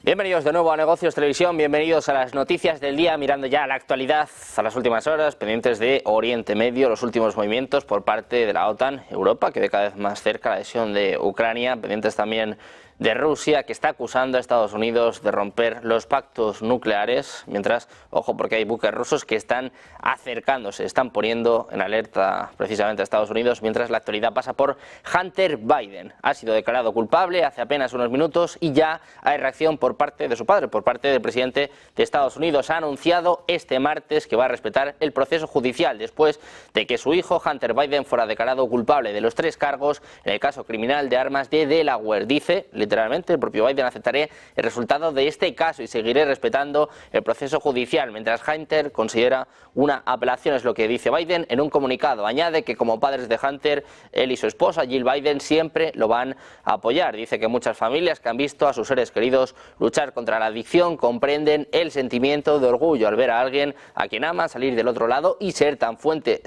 Bienvenidos de nuevo a Negocios Televisión, bienvenidos a las noticias del día, mirando ya la actualidad a las últimas horas, pendientes de Oriente Medio, los últimos movimientos por parte de la OTAN, Europa, que ve cada vez más cerca la adhesión de Ucrania, pendientes también de Rusia, que está acusando a Estados Unidos de romper los pactos nucleares, mientras, ojo, porque hay buques rusos que están acercándose, están poniendo en alerta precisamente a Estados Unidos, mientras la actualidad pasa por Hunter Biden. Ha sido declarado culpable hace apenas unos minutos y ya hay reacción por parte de su padre, por parte del presidente de Estados Unidos. Ha anunciado este martes que va a respetar el proceso judicial después de que su hijo Hunter Biden fuera declarado culpable de los 3 cargos en el caso criminal de armas de Delaware. Dice, literalmente, el propio Biden: aceptaré el resultado de este caso y seguiré respetando el proceso judicial, mientras Hunter considera una apelación, es lo que dice Biden en un comunicado. Añade que como padres de Hunter, él y su esposa Jill Biden siempre lo van a apoyar. Dice que muchas familias que han visto a sus seres queridos luchar contra la adicción comprenden el sentimiento de orgullo al ver a alguien a quien ama salir del otro lado y ser tan fuerte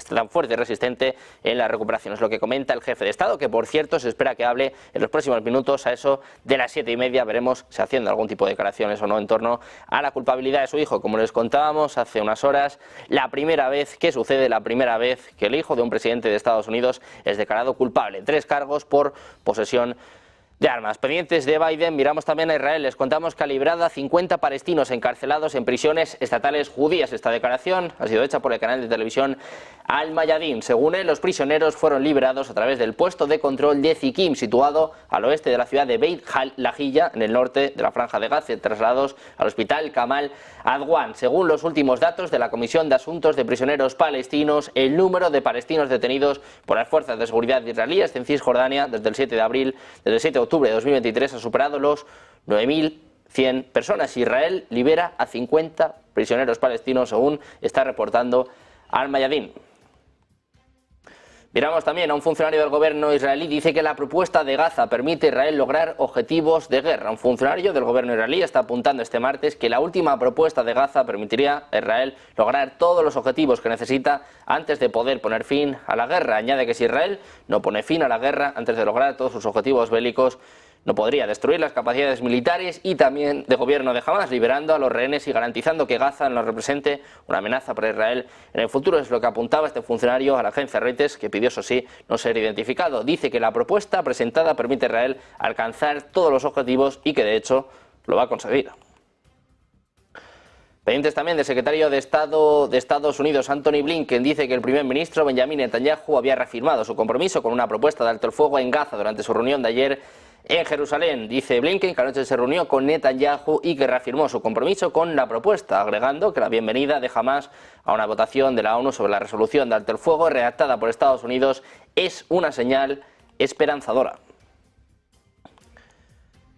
y resistente en la recuperación. Es lo que comenta el jefe de Estado, que por cierto se espera que hable en los próximos minutos a eso de las 7:30. Veremos si haciendo algún tipo de declaraciones o no en torno a la culpabilidad de su hijo. Como les contábamos hace unas horas, la primera vez que el hijo de un presidente de Estados Unidos es declarado culpable. 3 cargos por posesión de armas. Pendientes de Biden, miramos también a Israel. Les contamos que ha librado a 50 palestinos encarcelados en prisiones estatales judías. Esta declaración ha sido hecha por el canal de televisión Al Mayadin. Según él, los prisioneros fueron liberados a través del puesto de control de Zikim, situado al oeste de la ciudad de Beit Lahilla, en el norte de la Franja de Gaza, trasladados al hospital Kamal Adwan. Según los últimos datos de la Comisión de Asuntos de Prisioneros Palestinos, el número de palestinos detenidos por las fuerzas de seguridad israelíes en Cisjordania desde el 7 de octubre de 2023 ha superado los 9.100 personas. Israel libera a 50 prisioneros palestinos, según está reportando Al Mayadin. Miramos también a un funcionario del gobierno israelí. Dice que la propuesta de Gaza permite a Israel lograr objetivos de guerra. Un funcionario del gobierno israelí está apuntando este martes que la última propuesta de Gaza permitiría a Israel lograr todos los objetivos que necesita antes de poder poner fin a la guerra. Añade que si Israel no pone fin a la guerra antes de lograr todos sus objetivos bélicos, no podría destruir las capacidades militares y también de gobierno de Hamas, liberando a los rehenes y garantizando que Gaza no represente una amenaza para Israel en el futuro. Es lo que apuntaba este funcionario a la agencia Reuters, que pidió, eso sí, no ser identificado. Dice que la propuesta presentada permite a Israel alcanzar todos los objetivos y que de hecho lo va a conseguir. Pendientes también del secretario de Estado de Estados Unidos, Antony Blinken. Dice que el primer ministro Benjamin Netanyahu había reafirmado su compromiso con una propuesta de alto el fuego en Gaza durante su reunión de ayer en Jerusalén. Dice Blinken que anoche se reunió con Netanyahu y que reafirmó su compromiso con la propuesta, agregando que la bienvenida de Hamas a una votación de la ONU sobre la resolución de alto el fuego redactada por Estados Unidos es una señal esperanzadora.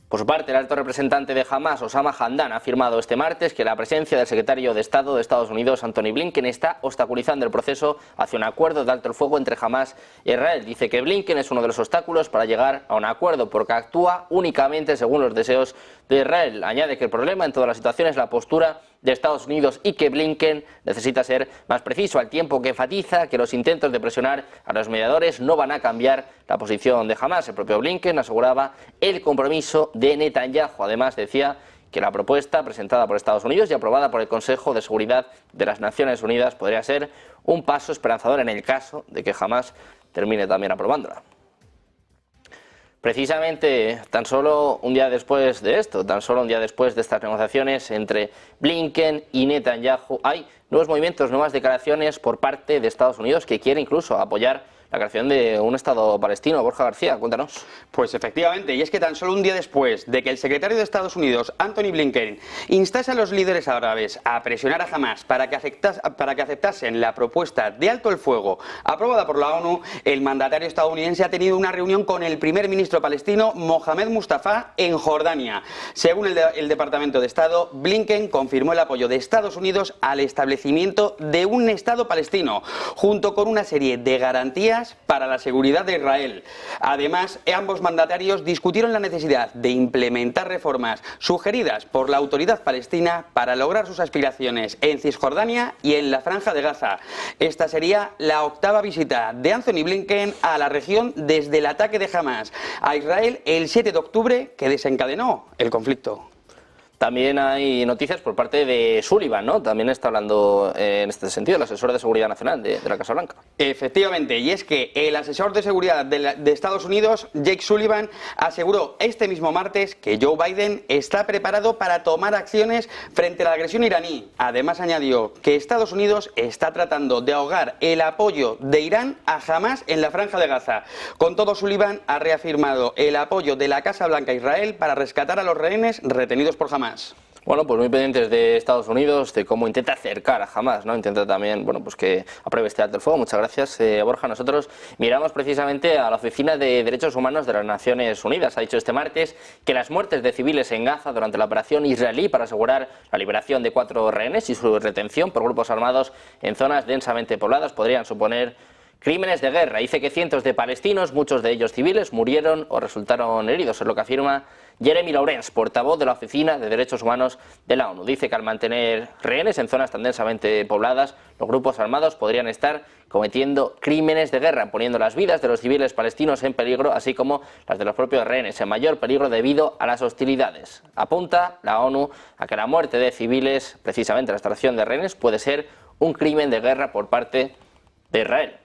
Por su parte, el alto representante de Hamas, Osama Hamdan, ha afirmado este martes que la presencia del secretario de Estado de Estados Unidos, Antony Blinken, está obstaculizando el proceso hacia un acuerdo de alto el fuego entre Hamas e Israel. Dice que Blinken es uno de los obstáculos para llegar a un acuerdo porque actúa únicamente según los deseos de Israel. Añade que el problema en toda la situación es la postura de Estados Unidos y que Blinken necesita ser más preciso, al tiempo que enfatiza que los intentos de presionar a los mediadores no van a cambiar la posición de Hamas. El propio Blinken aseguraba el compromiso de Netanyahu. Además, decía que la propuesta presentada por Estados Unidos y aprobada por el Consejo de Seguridad de las Naciones Unidas podría ser un paso esperanzador en el caso de que Hamas termine también aprobándola. Precisamente, tan solo un día después de esto, tan solo un día después de estas negociaciones entre Blinken y Netanyahu, hay nuevos movimientos, nuevas declaraciones por parte de Estados Unidos, que quiere incluso apoyar la creación de un Estado palestino. Borja García, cuéntanos. Pues efectivamente, y es que tan solo un día después de que el secretario de Estados Unidos, Antony Blinken, instase a los líderes árabes a presionar a Hamas para que aceptasen la propuesta de alto el fuego aprobada por la ONU, el mandatario estadounidense ha tenido una reunión con el primer ministro palestino, Mohamed Mustafa, en Jordania. Según el Departamento de Estado, Blinken confirmó el apoyo de Estados Unidos al establecimiento de un Estado palestino, junto con una serie de garantías para la seguridad de Israel. Además, ambos mandatarios discutieron la necesidad de implementar reformas sugeridas por la autoridad palestina para lograr sus aspiraciones en Cisjordania y en la Franja de Gaza. Esta sería la 8ª visita de Antony Blinken a la región desde el ataque de Hamas a Israel el 7 de octubre que desencadenó el conflicto. también hay noticias por parte de Sullivan, ¿no? También está hablando en este sentido, el asesor de seguridad nacional de la Casa Blanca. Efectivamente, y es que el asesor de seguridad de Estados Unidos, Jake Sullivan, aseguró este mismo martes que Joe Biden está preparado para tomar acciones frente a la agresión iraní. Además añadió que Estados Unidos está tratando de ahogar el apoyo de Irán a Hamás en la Franja de Gaza. Con todo, Sullivan ha reafirmado el apoyo de la Casa Blanca a Israel para rescatar a los rehenes retenidos por Hamás. Bueno, pues muy pendientes de Estados Unidos, de cómo intenta acercar a Hamás, ¿no? Intenta también, bueno, pues que apruebe este alto el fuego. Muchas gracias, Borja. Nosotros miramos precisamente a la Oficina de Derechos Humanos de las Naciones Unidas. Ha dicho este martes que las muertes de civiles en Gaza durante la operación israelí para asegurar la liberación de 4 rehenes y su retención por grupos armados en zonas densamente pobladas podrían suponer crímenes de guerra. Dice que cientos de palestinos, muchos de ellos civiles, murieron o resultaron heridos, es lo que afirma Jeremy Laurence, portavoz de la Oficina de Derechos Humanos de la ONU. Dice que al mantener rehenes en zonas tan densamente pobladas, los grupos armados podrían estar cometiendo crímenes de guerra, poniendo las vidas de los civiles palestinos en peligro, así como las de los propios rehenes en mayor peligro debido a las hostilidades. Apunta la ONU a que la muerte de civiles, precisamente la extracción de rehenes, puede ser un crimen de guerra por parte de Israel.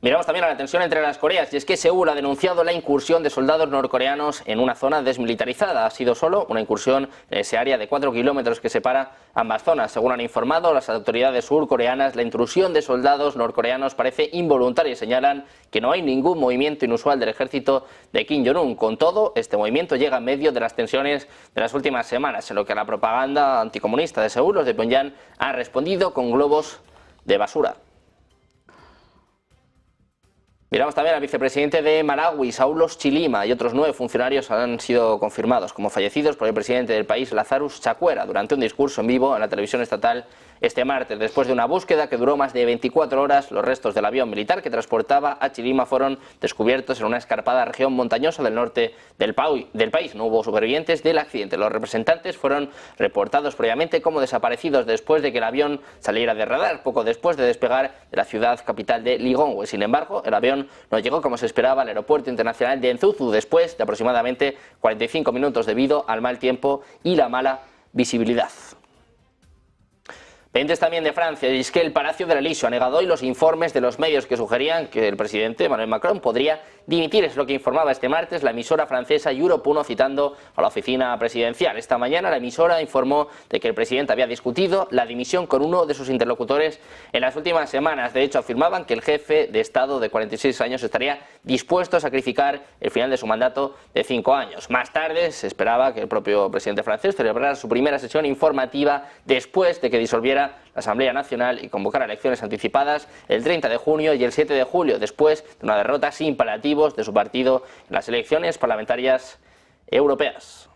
Miramos también a la tensión entre las Coreas, y es que Seúl ha denunciado la incursión de soldados norcoreanos en una zona desmilitarizada. Ha sido solo una incursión en ese área de 4 kilómetros que separa ambas zonas. Según han informado las autoridades surcoreanas, la intrusión de soldados norcoreanos parece involuntaria y señalan que no hay ningún movimiento inusual del ejército de Kim Jong-un. Con todo, este movimiento llega en medio de las tensiones de las últimas semanas, en lo que la propaganda anticomunista de Seúl, los de Pyongyang, han respondido con globos de basura. Miramos también al vicepresidente de Malawi, Saulos Chilima, y otros 9 funcionarios han sido confirmados como fallecidos por el presidente del país, Lazarus Chakwera, durante un discurso en vivo en la televisión estatal este martes. Después de una búsqueda que duró más de 24 horas, los restos del avión militar que transportaba a Chilima fueron descubiertos en una escarpada región montañosa del norte del país. No hubo supervivientes del accidente. Los representantes fueron reportados previamente como desaparecidos después de que el avión saliera de radar, poco después de despegar de la ciudad capital de Lilongwe. Sin embargo, el avión no llegó como se esperaba al aeropuerto internacional de Nzuzu después de aproximadamente 45 minutos debido al mal tiempo y la mala visibilidad. Pendientes también de Francia, y es que el Palacio del Elíseo ha negado hoy los informes de los medios que sugerían que el presidente Emmanuel Macron podría dimitir. Es lo que informaba este martes la emisora francesa Europe 1, citando a la oficina presidencial. Esta mañana la emisora informó de que el presidente había discutido la dimisión con uno de sus interlocutores en las últimas semanas. De hecho, afirmaban que el jefe de Estado de 46 años estaría dispuesto a sacrificar el final de su mandato de 5 años. Más tarde se esperaba que el propio presidente francés celebrara su primera sesión informativa después de que disolviera la Asamblea Nacional y convocara elecciones anticipadas el 30 de junio y el 7 de julio, después de una derrota sin paliativos de su partido en las elecciones parlamentarias europeas.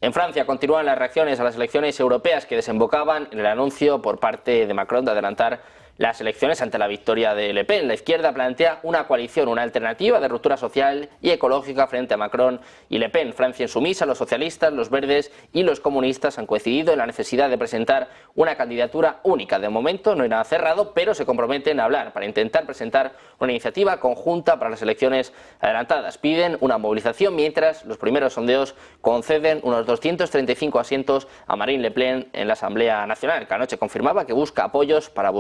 En Francia continúan las reacciones a las elecciones europeas que desembocaban en el anuncio por parte de Macron de adelantar las elecciones ante la victoria de Le Pen. La izquierda plantea una coalición, una alternativa de ruptura social y ecológica frente a Macron y Le Pen. Francia insumisa, los socialistas, los verdes y los comunistas han coincidido en la necesidad de presentar una candidatura única. De momento no hay nada cerrado, pero se comprometen a hablar para intentar presentar una iniciativa conjunta para las elecciones adelantadas. Piden una movilización mientras los primeros sondeos conceden unos 235 asientos a Marine Le Pen en la Asamblea Nacional, que anoche confirmaba que busca apoyos para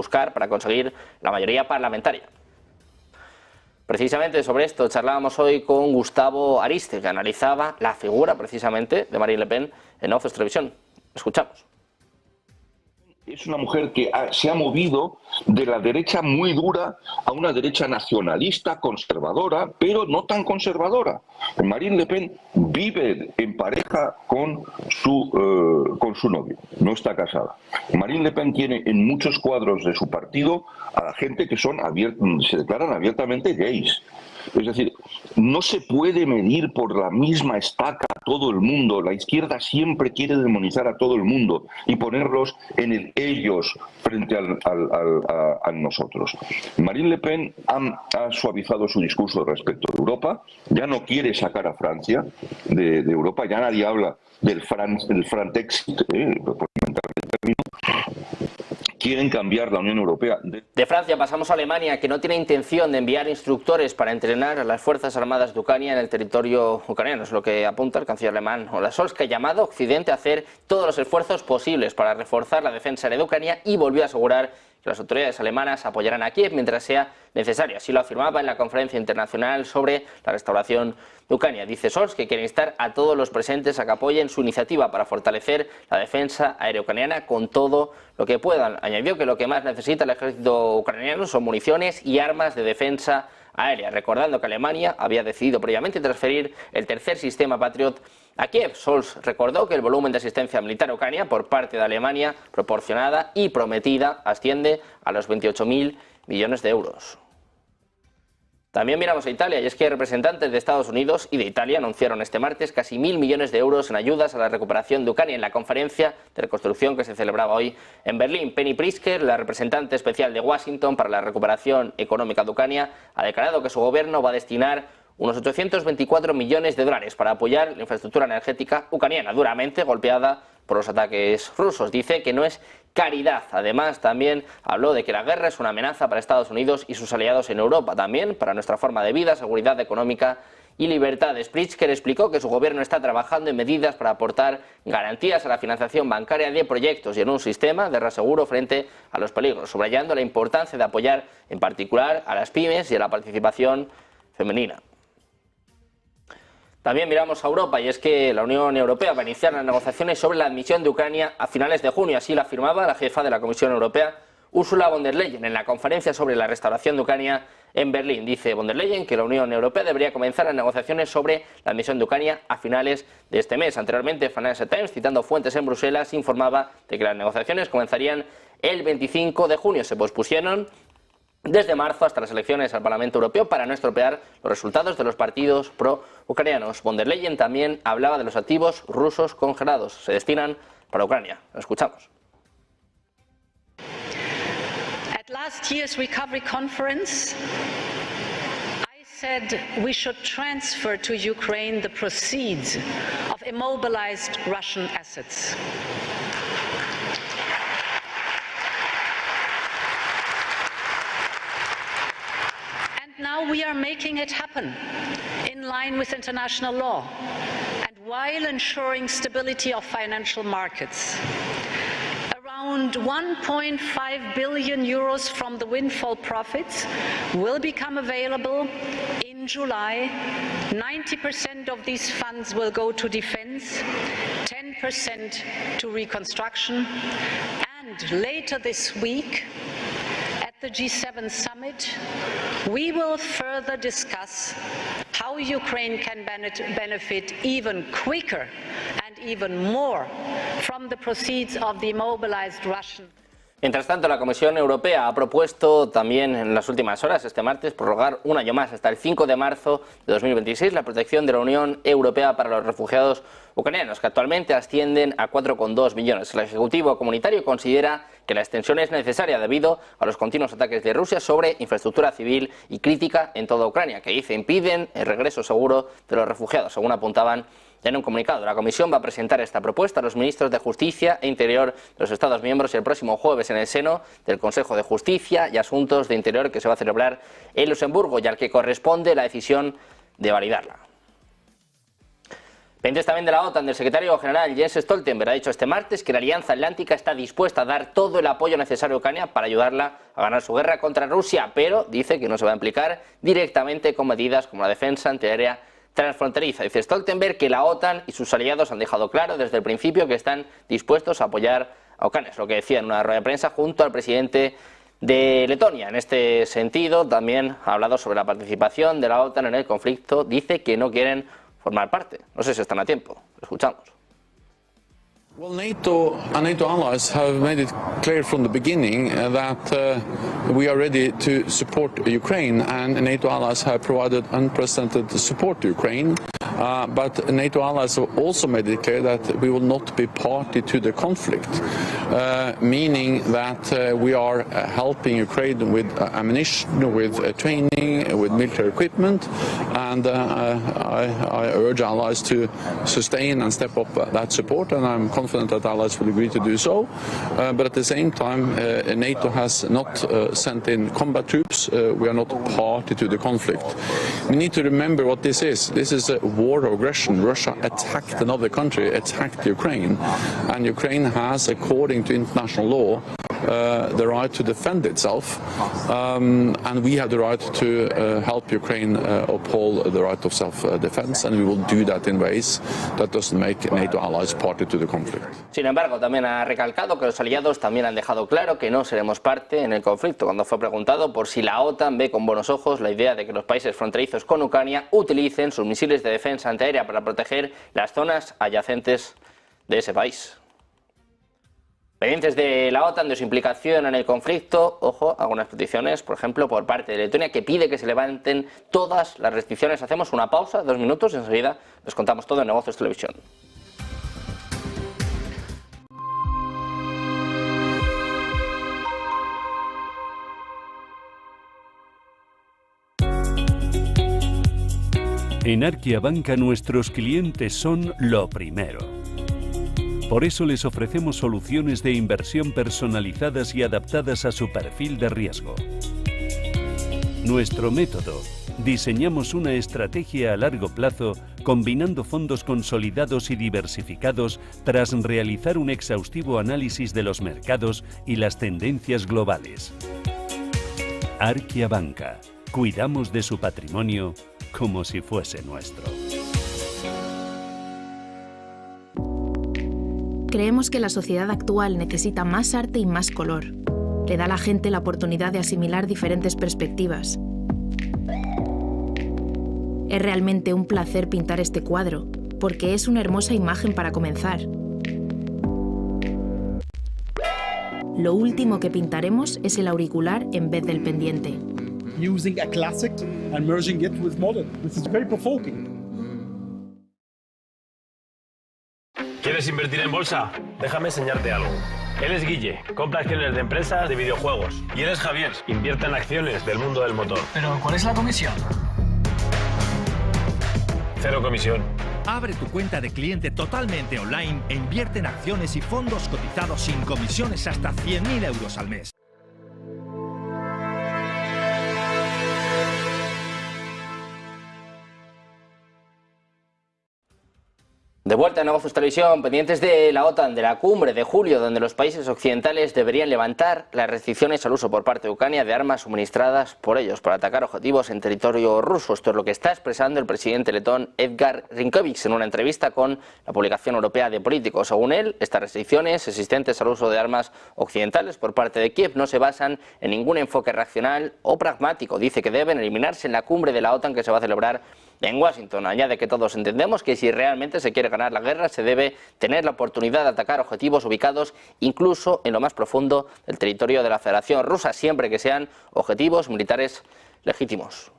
conseguir la mayoría parlamentaria. Precisamente sobre esto charlábamos hoy con Gustavo Ariste, que analizaba la figura precisamente de Marine Le Pen en Ojos Televisión. Escuchamos. Es una mujer que se ha movido de la derecha muy dura a una derecha nacionalista, conservadora, pero no tan conservadora. Marine Le Pen vive en pareja con su novio, no está casada. Marine Le Pen tiene en muchos cuadros de su partido a la gente que se declaran abiertamente gays. Es decir, no se puede medir por la misma estaca a todo el mundo. La izquierda siempre quiere demonizar a todo el mundo y ponerlos en el ellos frente a nosotros. Marine Le Pen ha suavizado su discurso respecto a Europa, ya no quiere sacar a Francia de Europa, ya nadie habla del Frantexit, por comentar el término. quieren cambiar la Unión Europea. De Francia pasamos a Alemania, que no tiene intención de enviar instructores para entrenar a las Fuerzas Armadas de Ucrania en el territorio ucraniano. Es lo que apunta el canciller alemán Olaf Scholz, que ha llamado a Occidente a hacer todos los esfuerzos posibles para reforzar la defensa aérea de Ucrania y volvió a asegurar que las autoridades alemanas apoyarán a Kiev mientras sea necesario. Así lo afirmaba en la conferencia internacional sobre la restauración de Ucrania. Dice Scholz que quiere instar a todos los presentes a que apoyen su iniciativa para fortalecer la defensa aérea ucraniana con todo lo que puedan. Añadió que lo que más necesita el ejército ucraniano son municiones y armas de defensa aérea, recordando que Alemania había decidido previamente transferir el tercer sistema Patriot a Kiev. Scholz recordó que el volumen de asistencia militar a Ucrania por parte de Alemania, proporcionada y prometida, asciende a los 28.000 millones de euros. También miramos a Italia, y es que representantes de Estados Unidos y de Italia anunciaron este martes casi 1.000 millones de euros en ayudas a la recuperación de Ucrania en la conferencia de reconstrucción que se celebraba hoy en Berlín. Penny Pritzker, la representante especial de Washington para la recuperación económica de Ucrania, ha declarado que su gobierno va a destinar unos 824 millones de dólares para apoyar la infraestructura energética ucraniana, duramente golpeada por los ataques rusos. Dice que no es caridad. Además, también habló de que la guerra es una amenaza para Estados Unidos y sus aliados en Europa, también para nuestra forma de vida, seguridad económica y libertades. Pritzker explicó que su gobierno está trabajando en medidas para aportar garantías a la financiación bancaria de proyectos y en un sistema de reaseguro frente a los peligros, subrayando la importancia de apoyar en particular a las pymes y a la participación femenina. También miramos a Europa, y es que la Unión Europea va a iniciar las negociaciones sobre la admisión de Ucrania a finales de junio. Así lo afirmaba la jefa de la Comisión Europea, Ursula von der Leyen, en la conferencia sobre la restauración de Ucrania en Berlín. Dice von der Leyen que la Unión Europea debería comenzar las negociaciones sobre la admisión de Ucrania a finales de este mes. Anteriormente, Financial Times, citando fuentes en Bruselas, informaba de que las negociaciones comenzarían el 25 de junio. Se pospusieron desde marzo hasta las elecciones al Parlamento Europeo para no estropear los resultados de los partidos pro-ucranianos. Von der Leyen también hablaba de los activos rusos congelados. Se destinan para Ucrania. Lo escuchamos. At last year's recovery conference, I said we should transfer to Ukraine the proceeds of immobilized Russian assets. Now we are making it happen in line with international law and while ensuring stability of financial markets. Around 1.5 billion euros from the windfall profits will become available in July. 90% of these funds will go to defense, 10% to reconstruction, and later this week, the G7 summit, we will further discuss how Ukraine can benefit even quicker and even more from the proceeds of the immobilized Russian. Mientras tanto, la Comisión Europea ha propuesto también en las últimas horas, este martes, prorrogar un año más, hasta el 5 de marzo de 2026, la protección de la Unión Europea para los refugiados ucranianos, que actualmente ascienden a 4,2 millones. El Ejecutivo Comunitario considera que la extensión es necesaria debido a los continuos ataques de Rusia sobre infraestructura civil y crítica en toda Ucrania, que dice impiden el regreso seguro de los refugiados, según apuntaban en un comunicado. La Comisión va a presentar esta propuesta a los ministros de Justicia e Interior de los Estados miembros el próximo jueves en el seno del Consejo de Justicia y Asuntos de Interior, que se va a celebrar en Luxemburgo y al que corresponde la decisión de validarla. Pendientes también de la OTAN, del secretario general Jens Stoltenberg ha dicho este martes que la Alianza Atlántica está dispuesta a dar todo el apoyo necesario a Ucrania para ayudarla a ganar su guerra contra Rusia, pero dice que no se va a implicar directamente con medidas como la defensa antiaérea transfronteriza. Dice Stoltenberg que la OTAN y sus aliados han dejado claro desde el principio que están dispuestos a apoyar a Ucrania, es lo que decía en una rueda de prensa junto al presidente de Letonia. En este sentido, también ha hablado sobre la participación de la OTAN en el conflicto. Dice que no quieren formar parte. No sé si están a tiempo. Escuchamos. Well, NATO and NATO allies have made it clear from the beginning that we are ready to support Ukraine, and NATO allies have provided unprecedented support to Ukraine. but NATO allies have also made it clear that we will not be party to the conflict, meaning that we are helping Ukraine with ammunition, with training, with military equipment, and I urge allies to sustain and step up that support, and I'm confident that allies will agree to do so. But at the same time, NATO has not sent in combat troops. We are not party to the conflict. We need to remember what this is. This is a war of aggression. Russia attacked another country, attacked Ukraine, and Ukraine has, according to international law, the right to defend itself, and we have the right to help Ukraine uphold the right of self-defense, and we will do that in ways that doesn't make NATO allies party to the conflict. Sin embargo, también ha recalcado que los aliados también han dejado claro que no seremos parte en el conflicto, cuando fue preguntado por si la OTAN ve con buenos ojos la idea de que los países fronterizos con Ucrania utilicen sus misiles de defensa antiaérea para proteger las zonas adyacentes de ese país. Pendientes de la OTAN, de su implicación en el conflicto, ojo, algunas peticiones, por ejemplo, por parte de Letonia, que pide que se levanten todas las restricciones. Hacemos una pausa, 2 minutos, y enseguida les contamos todo en Negocios Televisión. En Arkia Banca nuestros clientes son lo primero. Por eso les ofrecemos soluciones de inversión personalizadas y adaptadas a su perfil de riesgo. Nuestro método: diseñamos una estrategia a largo plazo combinando fondos consolidados y diversificados tras realizar un exhaustivo análisis de los mercados y las tendencias globales. Arkia Banca. Cuidamos de su patrimonio como si fuese nuestro. Creemos que la sociedad actual necesita más arte y más color. Le da a la gente la oportunidad de asimilar diferentes perspectivas. Es realmente un placer pintar este cuadro, porque es una hermosa imagen para comenzar. Lo último que pintaremos es el auricular en vez del pendiente. Using a classic and merging it with modern. This is very provoking. ¿Quieres invertir en bolsa? Déjame enseñarte algo. Él es Guille, compra acciones de empresas de videojuegos. Y él es Javier, invierte en acciones del mundo del motor. ¿Pero cuál es la comisión? 0 comisión. Abre tu cuenta de cliente totalmente online e invierte en acciones y fondos cotizados sin comisiones hasta 100.000 euros al mes. De vuelta a Negocios Televisión, pendientes de la OTAN, de la cumbre de julio, donde los países occidentales deberían levantar las restricciones al uso por parte de Ucrania de armas suministradas por ellos para atacar objetivos en territorio ruso. Esto es lo que está expresando el presidente letón Edgar Rinkēvičs en una entrevista con la publicación europea de Político. Según él, estas restricciones existentes al uso de armas occidentales por parte de Kiev no se basan en ningún enfoque racional o pragmático. Dice que deben eliminarse en la cumbre de la OTAN que se va a celebrar en Washington. Añade que todos entendemos que si realmente se quiere ganar la guerra se debe tener la oportunidad de atacar objetivos ubicados incluso en lo más profundo del territorio de la Federación Rusa, siempre que sean objetivos militares legítimos.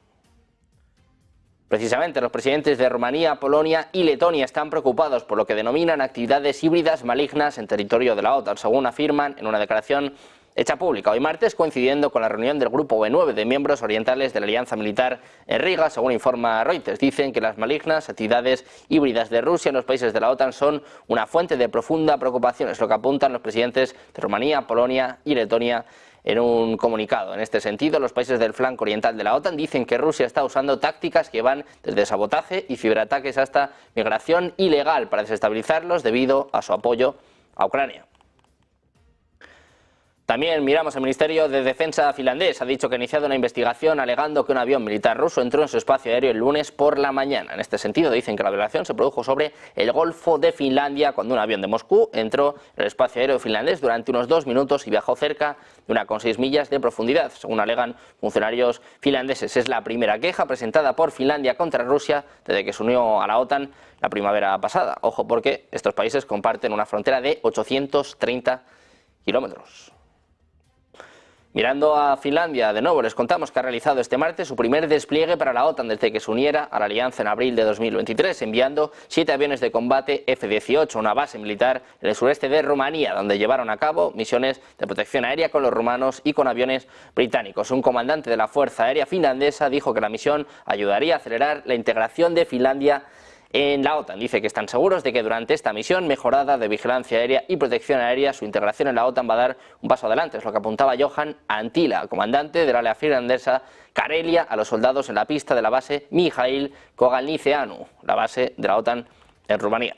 Precisamente los presidentes de Rumanía, Polonia y Letonia están preocupados por lo que denominan actividades híbridas malignas en territorio de la OTAN, según afirman en una declaración hecha pública hoy martes, coincidiendo con la reunión del Grupo B9 de miembros orientales de la Alianza Militar en Riga, según informa Reuters. Dicen que las malignas actividades híbridas de Rusia en los países de la OTAN son una fuente de profunda preocupación, es lo que apuntan los presidentes de Rumanía, Polonia y Letonia en un comunicado. En este sentido, los países del flanco oriental de la OTAN dicen que Rusia está usando tácticas que van desde sabotaje y ciberataques hasta migración ilegal para desestabilizarlos debido a su apoyo a Ucrania. También miramos al Ministerio de Defensa finlandés. Ha dicho que ha iniciado una investigación alegando que un avión militar ruso entró en su espacio aéreo el lunes por la mañana. En este sentido, dicen que la violación se produjo sobre el Golfo de Finlandia cuando un avión de Moscú entró en el espacio aéreo finlandés durante unos 2 minutos y viajó cerca de 1,6 millas de profundidad, según alegan funcionarios finlandeses. Es la primera queja presentada por Finlandia contra Rusia desde que se unió a la OTAN la primavera pasada. Ojo, porque estos países comparten una frontera de 830 kilómetros. Mirando a Finlandia, de nuevo les contamos que ha realizado este martes su primer despliegue para la OTAN desde que se uniera a la alianza en abril de 2023, enviando 7 aviones de combate F-18 a una base militar en el sureste de Rumanía, donde llevaron a cabo misiones de protección aérea con los rumanos y con aviones británicos. Un comandante de la Fuerza Aérea finlandesa dijo que la misión ayudaría a acelerar la integración de Finlandia en la OTAN. Dice que están seguros de que durante esta misión mejorada de vigilancia aérea y protección aérea, su integración en la OTAN va a dar un paso adelante. Es lo que apuntaba Johan Antila, comandante de la área finlandesa Karelia, a los soldados en la pista de la base Mihail Kogalniceanu, la base de la OTAN en Rumanía.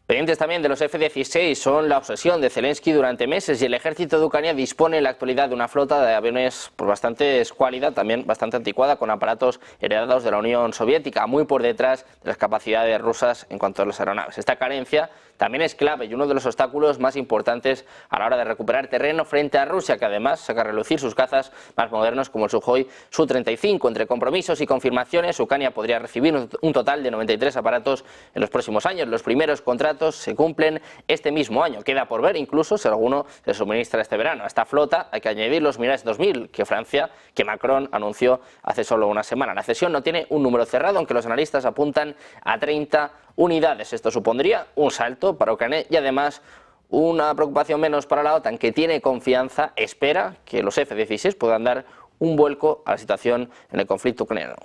Pendientes también de los F-16 son la obsesión de Zelensky durante meses, y el ejército de Ucrania dispone en la actualidad de una flota de aviones por bastante escuálida, también bastante anticuada, con aparatos heredados de la Unión Soviética, muy por detrás de las capacidades rusas en cuanto a las aeronaves. Esta carencia también es clave y uno de los obstáculos más importantes a la hora de recuperar terreno frente a Rusia, que además saca a relucir sus cazas más modernos como el Sukhoi Su-35. Entre compromisos y confirmaciones, Ucrania podría recibir un total de 93 aparatos en los próximos años. Los primeros contratos se cumplen este mismo año. Queda por ver incluso si alguno se suministra este verano. A esta flota hay que añadir los Mirage 2000 que Macron anunció hace solo una semana. La cesión no tiene un número cerrado, aunque los analistas apuntan a 30 unidades. Esto supondría un salto para Ucrania y además una preocupación menos para la OTAN, que tiene confianza, espera que los F-16 puedan dar un vuelco a la situación en el conflicto ucraniano.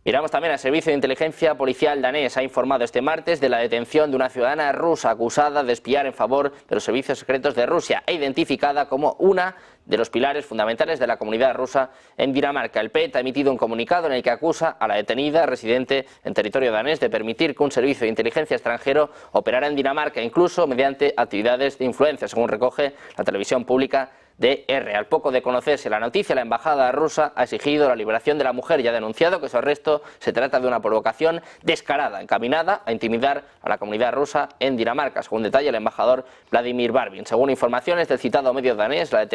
Miramos también al Servicio de Inteligencia Policial danés. Ha informado este martes de la detención de una ciudadana rusa acusada de espiar en favor de los servicios secretos de Rusia e identificada como una de los pilares fundamentales de la comunidad rusa en Dinamarca. El PET ha emitido un comunicado en el que acusa a la detenida, residente en territorio danés, de permitir que un servicio de inteligencia extranjero operara en Dinamarca, incluso mediante actividades de influencia, según recoge la televisión pública DR. Al poco de conocerse la noticia, la embajada rusa ha exigido la liberación de la mujer y ha denunciado que su arresto se trata de una provocación descarada, encaminada a intimidar a la comunidad rusa en Dinamarca, según detalla el embajador Vladimir Barbin. Según informaciones del citado medio danés, la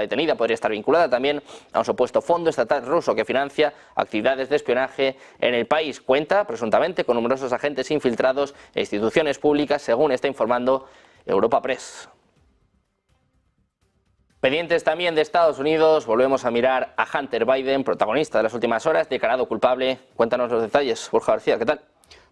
detenida podría estar vinculada también a un supuesto fondo estatal ruso que financia actividades de espionaje en el país. Cuenta, presuntamente, con numerosos agentes infiltrados e instituciones públicas, según está informando Europa Press. Pendientes también de Estados Unidos, volvemos a mirar a Hunter Biden, protagonista de las últimas horas, declarado culpable. Cuéntanos los detalles, Borja García, ¿qué tal?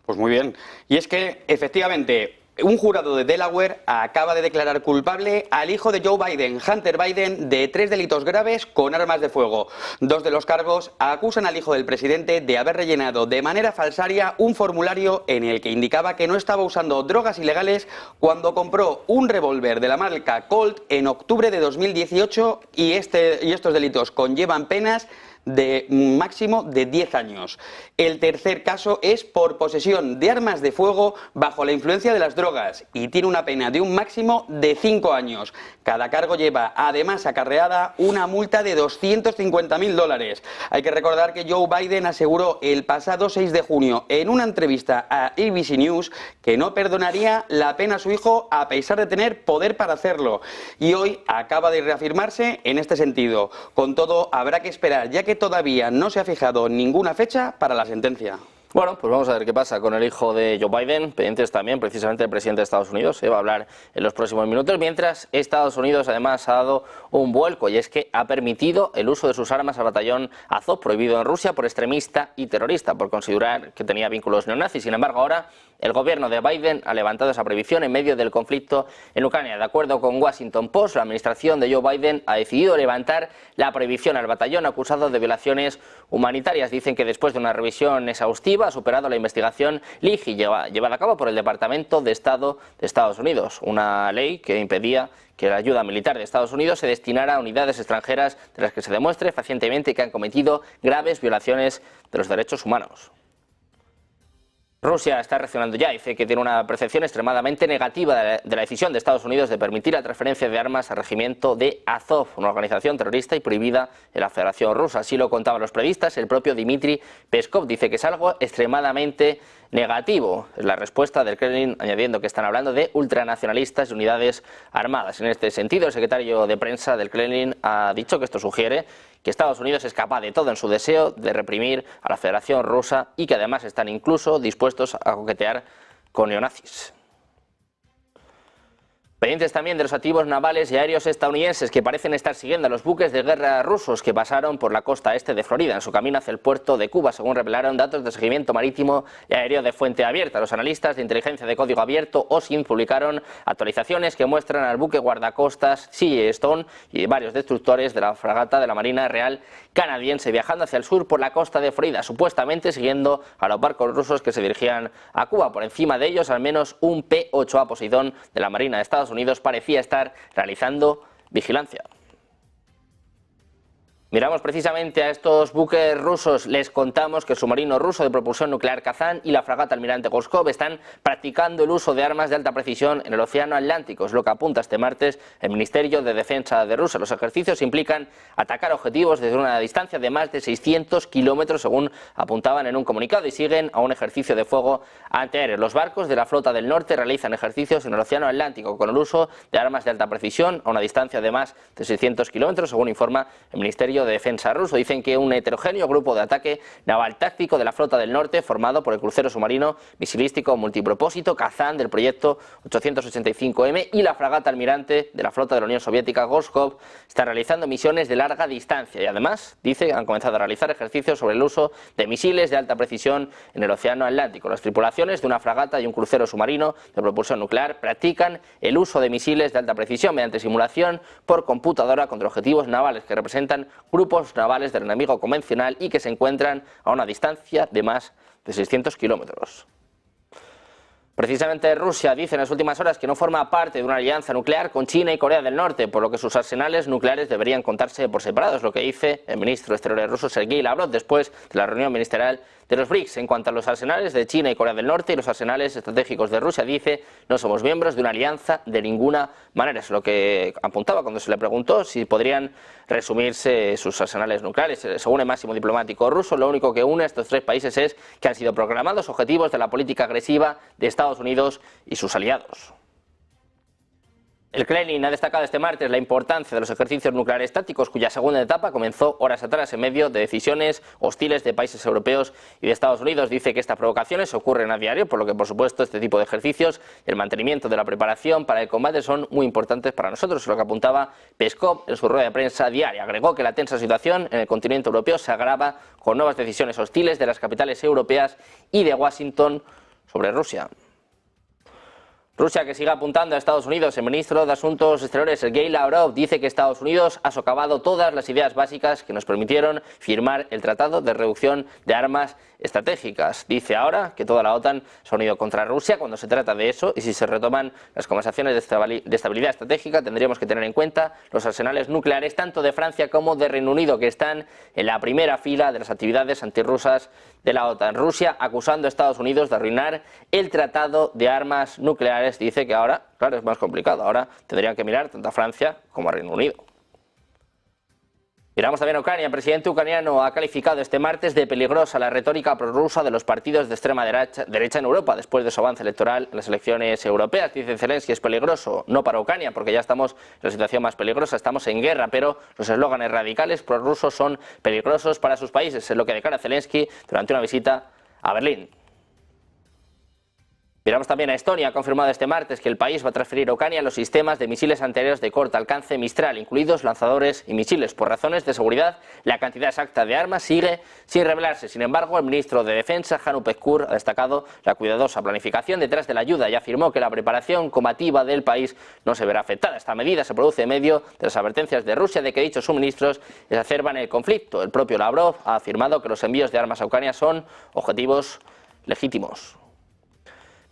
Pues muy bien. Y es que, efectivamente, un jurado de Delaware acaba de declarar culpable al hijo de Joe Biden, Hunter Biden, de 3 delitos graves con armas de fuego. 2 de los cargos acusan al hijo del presidente de haber rellenado de manera falsaria un formulario en el que indicaba que no estaba usando drogas ilegales cuando compró un revólver de la marca Colt en octubre de 2018 y estos delitos conllevan penas de máximo de 10 años. El tercer caso es por posesión de armas de fuego bajo la influencia de las drogas y tiene una pena de un máximo de 5 años. Cada cargo lleva además acarreada una multa de $250.000. Hay que recordar que Joe Biden aseguró el pasado 6 de junio en una entrevista a ABC News que no perdonaría la pena a su hijo a pesar de tener poder para hacerlo. Y hoy acaba de reafirmarse en este sentido. Con todo, habrá que esperar, ya que todavía no se ha fijado ninguna fecha para la sentencia. Bueno, pues vamos a ver qué pasa con el hijo de Joe Biden, pendientes también precisamente del presidente de Estados Unidos, se va a hablar en los próximos minutos, mientras Estados Unidos además ha dado un vuelco y es que ha permitido el uso de sus armas al batallón Azov, prohibido en Rusia por extremista y terrorista, por considerar que tenía vínculos neonazis. Sin embargo, ahora el gobierno de Biden ha levantado esa prohibición en medio del conflicto en Ucrania. De acuerdo con Washington Post, la administración de Joe Biden ha decidido levantar la prohibición al batallón acusado de violaciones humanitarias. Dicen que después de una revisión exhaustiva ha superado la investigación LIGI llevada a cabo por el Departamento de Estado de Estados Unidos, una ley que impedía que la ayuda militar de Estados Unidos se destinara a unidades extranjeras de las que se demuestre fehacientemente que han cometido graves violaciones de los derechos humanos. Rusia está reaccionando ya, dice que tiene una percepción extremadamente negativa de la decisión de Estados Unidos de permitir la transferencia de armas al regimiento de Azov, una organización terrorista y prohibida en la Federación Rusa. Así lo contaban los periodistas. El propio Dmitry Peskov dice que es algo extremadamente negativo. Es la respuesta del Kremlin, añadiendo que están hablando de ultranacionalistas y unidades armadas. En este sentido, el secretario de prensa del Kremlin ha dicho que esto sugiere que Estados Unidos es capaz de todo en su deseo de reprimir a la Federación Rusa y que además están incluso dispuestos a coquetear con neonazis. Pendientes también de los activos navales y aéreos estadounidenses que parecen estar siguiendo a los buques de guerra rusos que pasaron por la costa este de Florida en su camino hacia el puerto de Cuba, según revelaron datos de seguimiento marítimo y aéreo de fuente abierta. Los analistas de inteligencia de código abierto OSINT publicaron actualizaciones que muestran al buque guardacostas Sea Stone y varios destructores de la fragata de la Marina Real canadiense viajando hacia el sur por la costa de Florida, supuestamente siguiendo a los barcos rusos que se dirigían a Cuba. Por encima de ellos, al menos un P-8A Poseidón de la Marina de Estados Unidos parecía estar realizando vigilancia. Miramos precisamente a estos buques rusos. Les contamos que el submarino ruso de propulsión nuclear Kazán y la fragata Almirante Gorskov están practicando el uso de armas de alta precisión en el Océano Atlántico. Es lo que apunta este martes el Ministerio de Defensa de Rusia. Los ejercicios implican atacar objetivos desde una distancia de más de 600 kilómetros, según apuntaban en un comunicado, y siguen a un ejercicio de fuego antiaéreo. Los barcos de la Flota del Norte realizan ejercicios en el Océano Atlántico con el uso de armas de alta precisión a una distancia de más de 600 kilómetros, según informa el Ministerio de Defensa ruso. Dicen que un heterogéneo grupo de ataque naval táctico de la Flota del Norte, formado por el crucero submarino misilístico multipropósito Kazán del proyecto 885M y la fragata Almirante de la Flota de la Unión Soviética Gorskov, está realizando misiones de larga distancia y además, dice, han comenzado a realizar ejercicios sobre el uso de misiles de alta precisión en el Océano Atlántico. Las tripulaciones de una fragata y un crucero submarino de propulsión nuclear practican el uso de misiles de alta precisión mediante simulación por computadora contra objetivos navales que representan grupos navales del enemigo convencional y que se encuentran a una distancia de más de 600 kilómetros. Precisamente Rusia dice en las últimas horas que no forma parte de una alianza nuclear con China y Corea del Norte, por lo que sus arsenales nucleares deberían contarse por separado, es lo que dice el ministro de Exteriores ruso Sergei Lavrov después de la reunión ministerial de los BRICS. En cuanto a los arsenales de China y Corea del Norte y los arsenales estratégicos de Rusia, dice, no somos miembros de una alianza de ninguna manera. Es lo que apuntaba cuando se le preguntó si podrían resumirse sus arsenales nucleares. Según el máximo diplomático ruso, lo único que une a estos tres países es que han sido proclamados objetivos de la política agresiva de Estados Unidos y sus aliados. El Kremlin ha destacado este martes la importancia de los ejercicios nucleares tácticos, cuya segunda etapa comenzó horas atrás en medio de decisiones hostiles de países europeos y de Estados Unidos. Dice que estas provocaciones ocurren a diario, por lo que por supuesto este tipo de ejercicios y el mantenimiento de la preparación para el combate son muy importantes para nosotros, es lo que apuntaba Peskov en su rueda de prensa diaria. Agregó que la tensa situación en el continente europeo se agrava con nuevas decisiones hostiles de las capitales europeas y de Washington sobre Rusia. Rusia, que sigue apuntando a Estados Unidos. El ministro de Asuntos Exteriores, Sergei Lavrov, dice que Estados Unidos ha socavado todas las ideas básicas que nos permitieron firmar el Tratado de Reducción de Armas Estratégicas. Dice ahora que toda la OTAN se ha unido contra Rusia cuando se trata de eso, y si se retoman las conversaciones de estabilidad estratégica tendríamos que tener en cuenta los arsenales nucleares tanto de Francia como de Reino Unido, que están en la primera fila de las actividades antirrusas de la OTAN. Rusia acusando a Estados Unidos de arruinar el Tratado de Armas Nucleares. Dice que ahora, claro, es más complicado. Ahora tendrían que mirar tanto a Francia como a Reino Unido. Miramos también a Ucrania. El presidente ucraniano ha calificado este martes de peligrosa la retórica prorrusa de los partidos de extrema derecha en Europa después de su avance electoral en las elecciones europeas. Dice Zelensky, es peligroso, no para Ucrania, porque ya estamos en la situación más peligrosa, estamos en guerra, pero los eslóganes radicales prorrusos son peligrosos para sus países, es lo que declara Zelensky durante una visita a Berlín. Miramos también a Estonia. Ha confirmado este martes que el país va a transferir a Ucrania los sistemas de misiles antiaéreos de corto alcance Mistral, incluidos lanzadores y misiles. Por razones de seguridad, la cantidad exacta de armas sigue sin revelarse. Sin embargo, el ministro de Defensa, Hannu Pevkur, ha destacado la cuidadosa planificación detrás de la ayuda y afirmó que la preparación combativa del país no se verá afectada. Esta medida se produce en medio de las advertencias de Rusia de que dichos suministros exacerban el conflicto. El propio Lavrov ha afirmado que los envíos de armas a Ucrania son objetivos legítimos.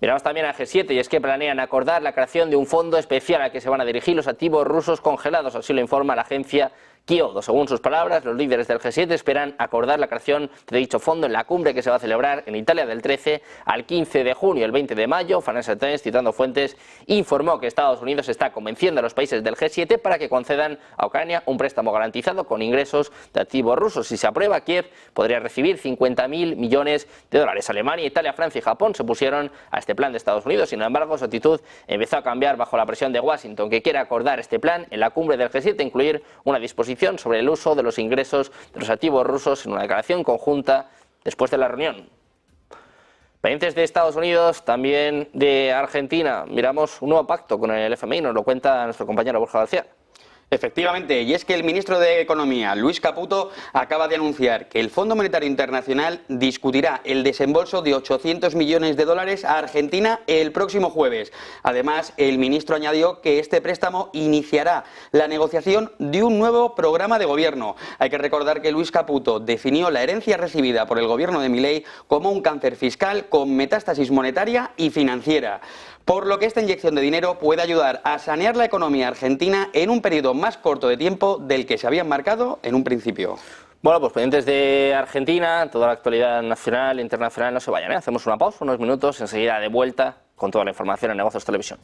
Miramos también al G7 y es que planean acordar la creación de un fondo especial al que se van a dirigir los activos rusos congelados, así lo informa la agencia Kyodo. Según sus palabras, los líderes del G7 esperan acordar la creación de dicho fondo en la cumbre que se va a celebrar en Italia del 13 al 15 de junio. El 20 de mayo, Financial Times, citando fuentes, informó que Estados Unidos está convenciendo a los países del G7 para que concedan a Ucrania un préstamo garantizado con ingresos de activos rusos. Si se aprueba, Kiev podría recibir 50.000 millones de dólares. Alemania, Italia, Francia y Japón se opusieron a este plan de Estados Unidos. Sin embargo, su actitud empezó a cambiar bajo la presión de Washington, que quiere acordar este plan en la cumbre del G7, incluir una disposición sobre el uso de los ingresos de los activos rusos en una declaración conjunta después de la reunión. Pendientes de Estados Unidos, también de Argentina, miramos un nuevo pacto con el FMI, nos lo cuenta nuestro compañero Borja García. Efectivamente, y es que el ministro de Economía, Luis Caputo, acaba de anunciar que el Fondo Monetario Internacional discutirá el desembolso de 800 millones de dólares a Argentina el próximo jueves. Además, el ministro añadió que este préstamo iniciará la negociación de un nuevo programa de gobierno. Hay que recordar que Luis Caputo definió la herencia recibida por el gobierno de Milei como un cáncer fiscal con metástasis monetaria y financiera. Por lo que esta inyección de dinero puede ayudar a sanear la economía argentina en un periodo más corto de tiempo del que se habían marcado en un principio. Bueno, pues pendientes de Argentina, toda la actualidad nacional e internacional, no se vayan, ¿eh? Hacemos una pausa, unos minutos, enseguida de vuelta con toda la información en Negocios Televisión.